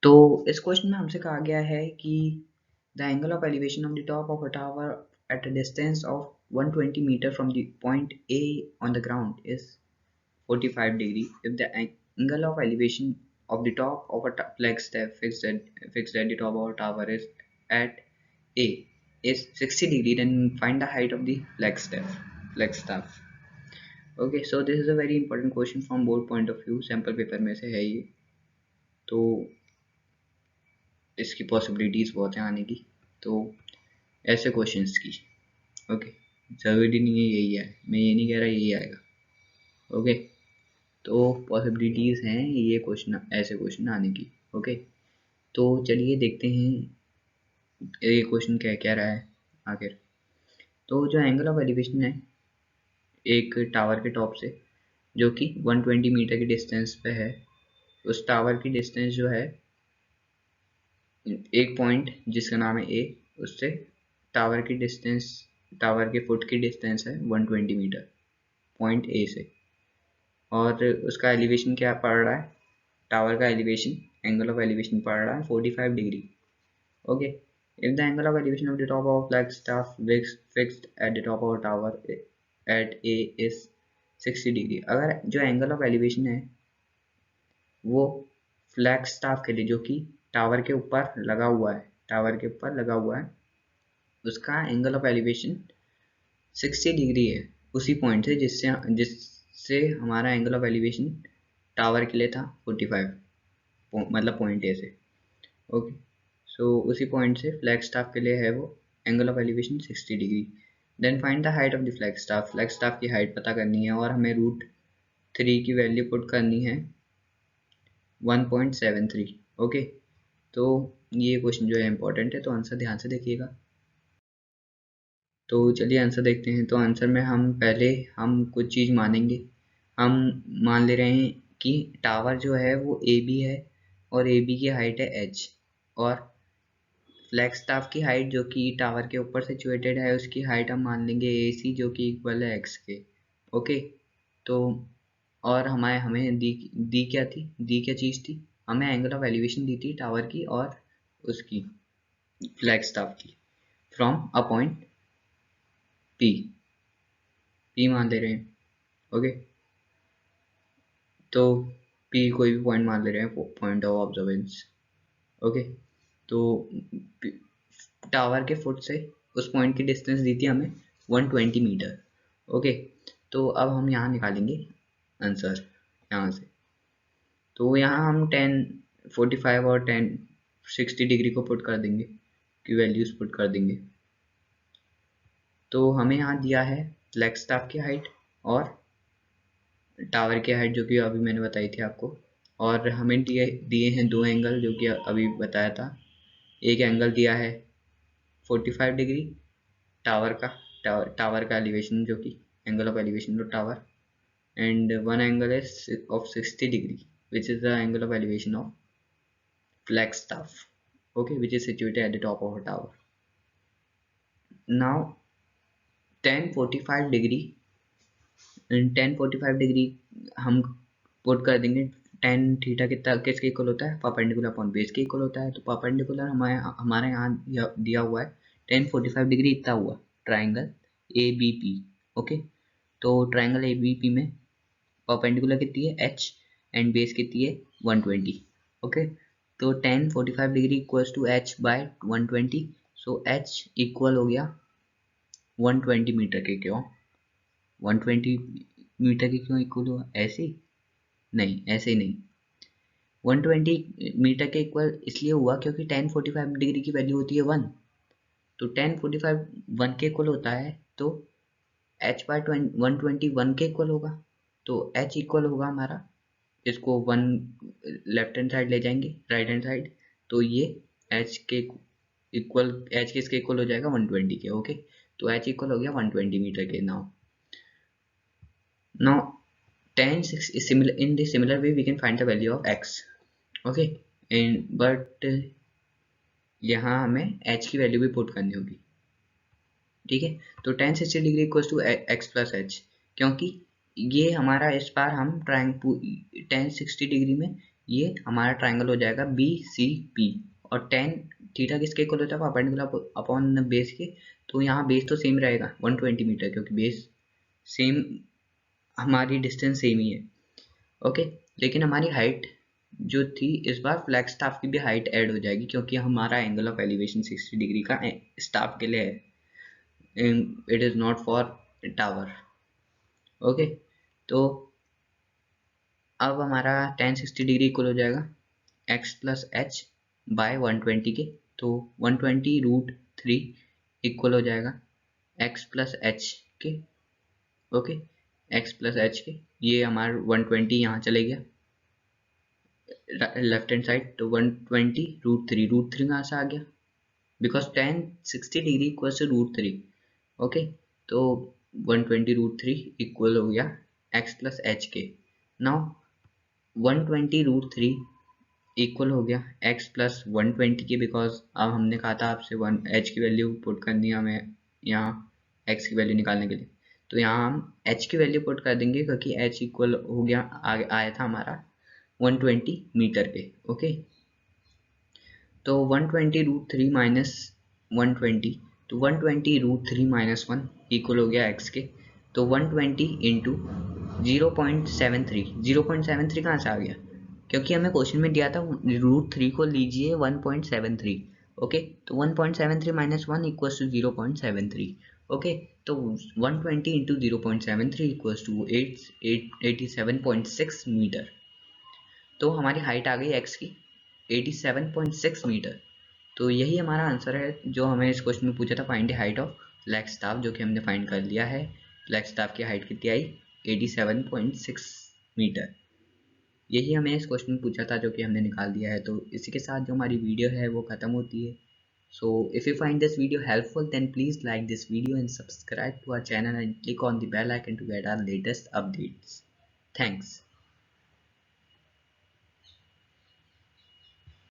तो इस क्वेश्चन में हमसे कहा गया है कि the angle of elevation of the top of a tower at a distance of 120 metre from the point A on the ground is 45 degree if the angle of elevation of the top of a flag staff fixed at the top of a tower is at A is 60 degree, then find the height of the flag staff. Okay, so this is a very important question from both point of view. sample paper में से है ये, तो इसकी possibilities बहुत हैं आने की, तो ऐसे क्वेश्चंस की ओके जरूरी नहीं है यही है, मैं ये नहीं कह रहा यही आएगा। ओके, तो पॉसिबिलिटीज हैं ये क्वेश्चन, ऐसे क्वेश्चन आने की। ओके, तो चलिए देखते हैं ये क्वेश्चन क्या कह रहा है आखिर। तो जो एंगल ऑफ एलिवेशन है एक टावर के टॉप से, जो कि 120 मीटर की डिस्टेंस पे है, उस टावर की डिस्टेंस जो है एक पॉइंट जिसका नाम है ए, उससे टावर की डिस्टेंस, टावर के फुट की डिस्टेंस है 120 मीटर पॉइंट ए से, और उसका एलिवेशन क्या पड़ रहा है, टावर का एलिवेशन, एंगल ऑफ एलिवेशन पड़ रहा है 45 degree. Okay, if the angle of elevation of the top of flagstaff fixed at the top of a tower at A is 60 degree, अगर जो एंगल ऑफ एलिवेशन है वो flag staff के लिए, जो कि टावर के ऊपर लगा हुआ है, टावर के ऊपर लगा हुआ है, उसका एंगल ऑफ एलिवेशन 60 डिग्री है उसी पॉइंट से जिससे हमारा एंगल ऑफ एलिवेशन टावर के लिए था 45, मतलब पॉइंट ए से। ओके, सो उसी पॉइंट से फ्लैग स्टाफ के लिए है वो angle of elevation 60 degree. Then find the height of the flag staff, flag staff की हाइट पता करनी है और हमें √3 की वैल्यू पुट करनी है 1.73। ओके, तो ये क्वेश्चन जो है इंपॉर्टेंट है, तो आंसर ध्यान से देखिएगा। तो चलिए आंसर देखते हैं। तो आंसर में हम कुछ चीज़ मानेंगे। हम मान ले रहे हैं कि टावर जो है वो ए बी है और ए बी की हाइट है h, और फ्लैग स्टाफ की हाइट जो कि टावर के ऊपर सिचुएटेड है उसकी हाइट हम मान लेंगे ए सी, जो कि इक्वल है x के। ओके, तो और हमें दी क्या थी, दी क्या चीज़ थी, हमें एंगल ऑफ एलिवेशन दी थी टावर की और उसकी फ्लैग स्टाफ की, फ्रॉम अ पॉइंट पी मान ले रहे हैं। ओके, तो पी कोई भी पॉइंट मान ले रहे हैं, पॉइंट ऑफ ऑब्जर्वेंस। ओके, तो टावर के फुट से उस पॉइंट की डिस्टेंस दी थी हमें 120 मीटर। ओके, तो अब हम यहाँ निकालेंगे आंसर यहाँ से। तो यहाँ हम 1045 और 1060 डिग्री को पुट कर देंगे, की वैल्यूज पुट कर देंगे। तो हमें यहाँ दिया है फ्लैग स्टाफ की हाइट और टावर की हाइट, जो कि अभी मैंने बताई थी आपको, और हमें दिए हैं दो एंगल जो कि अभी बताया था। एक एंगल दिया है 45 डिग्री टावर का एलिवेशन, जो कि angle of elevation of tower, and one angle is of 60 degree which is the angle of elevation of flag staff, okay, which is situated at the top of a tower. Now 1045 degree, 1045 degree हम put कर देंगे। Tan theta कितना किसके equal होता है, perpendicular upon base के equal होता है। तो परपेंडिकुलर हमारे यहाँ दिया हुआ है 1045 डिग्री, इतना हुआ triangle A B P. Okay, तो ट्राइंगल ए बी पी में परपेंडिकुलर कितनी है h एंड बेस कितनी है 120। ओके, तो 1045 degree equals to h by 120, so h equal हो गया 120 मीटर के। क्यों 120 मीटर के क्यों इक्वल हुआ, ऐसे नहीं, ऐसे ही नहीं, 120 मीटर के इक्वल इसलिए हुआ क्योंकि 1045 डिग्री की वैल्यू होती है 1, तो 1045 1 के इक्वल होता है, तो h बाय 121 के इक्वल होगा। तो h इक्वल होगा हमारा, इसको 1 लेफ्ट हैंड साइड ले जाएंगे, राइट हैंड साइड, तो ये h के इक्वल, h किसके इक्वल हो जाएगा 120 के। ओके, तो h इक्वल हो गया 120 मीटर के। now 10 is similar, in the similar way we can find the value of x. okay, and but यहाँ हमें h की वैल्यू भी पुट करनी होगी। ठीक है, तो 1060 degree equals to x plus H, क्योंकि ये हमारा इस बार हम 1060 डिग्री में ये हमारा ट्राइंगल हो जाएगा बी सी पी, और टेन थीटा किसके इक्वल होता है, परपेंडिकुलर अपॉन बेस के। तो यहाँ बेस तो सेम रहेगा 120 मीटर, क्योंकि बेस सेम, हमारी डिस्टेंस सेम ही है। ओके, लेकिन हमारी हाइट जो थी, इस बार फ्लैग स्टाफ की भी हाइट ऐड हो जाएगी, क्योंकि हमारा एंगल ऑफ एलिवेशन 60 डिग्री का स्टाफ के लिए है, it is not for tower. Okay, तो अब हमारा tan 60 डिग्री इक्वल हो जाएगा x प्लस एच बाय 120 के। तो 120√3 इक्वल हो जाएगा x प्लस एच के। ओके, x प्लस एच के, ये हमारा 120 यहाँ चले गया लेफ्ट हैंड साइड, तो 120√3 कहाँ से आ गया, because tan 60 degree equal to √3। Okay, तो 120√3 इक्वल हो गया x प्लस एच के। नाउ 120√3 इक्वल हो गया x प्लस 120 के, बिकॉज अब हमने कहा था आपसे h की वैल्यू पुट करनी है हमें यहाँ x की वैल्यू निकालने के लिए। तो यहाँ हम h की वैल्यू पुट कर देंगे, क्योंकि h इक्वल हो गया आया था हमारा 120 मीटर पे। ओके, तो 120√3 माइनस 120, तो 120√3 माइनस 1 इक्वल हो गया x के। तो 120 इंटू 0.73, 0.73 कहाँ से आ गया, क्योंकि हमें क्वेश्चन में दिया था √3 को लीजिए 1.73। ओके, तो 1.73 माइनस 1 इक्वल्स टू 0.73। ओके, तो 120 इंटू 0.73 इक्वल्स टू 87.6 मीटर। तो हमारी हाइट आ गई x की 87.6 मीटर। तो यही हमारा आंसर है जो हमें इस क्वेश्चन में पूछा था, find the height of flag staff, जो कि हमने फाइंड कर लिया है। फ्लैग स्टाफ की हाइट कितनी आई, 87.6 मीटर। यही हमें इस क्वेश्चन में पूछा था, जो कि हमने निकाल दिया है। तो इसी के साथ जो हमारी वीडियो है वो ख़त्म होती है। So if you find this video helpful, then please like this video and subscribe to our channel and click on the bell icon to get our latest updates. Thanks.